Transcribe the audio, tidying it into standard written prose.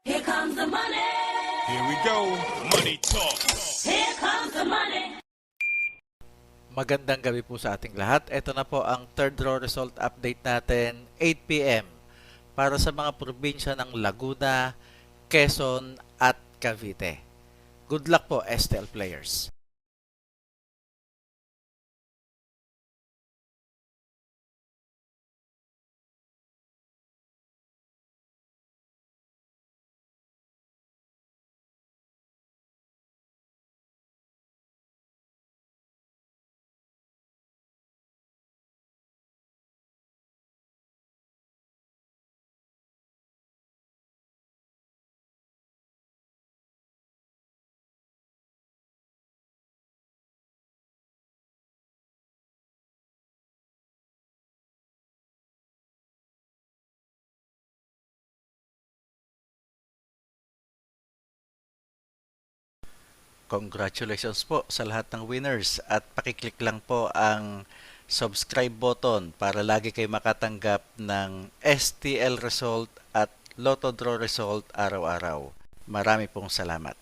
Here comes the money. Here we go. Money talk. Here comes the money. Magandang gabi po sa ating lahat. Ito na po ang third row result update natin, 8 p.m. para sa mga probinsya ng Laguna, Quezon at Cavite. Good luck po, STL players. Congratulations po sa lahat ng winners at pakiclick lang po ang subscribe button para lagi kayo makatanggap ng STL result at Lotto Draw result araw-araw. Marami pong salamat.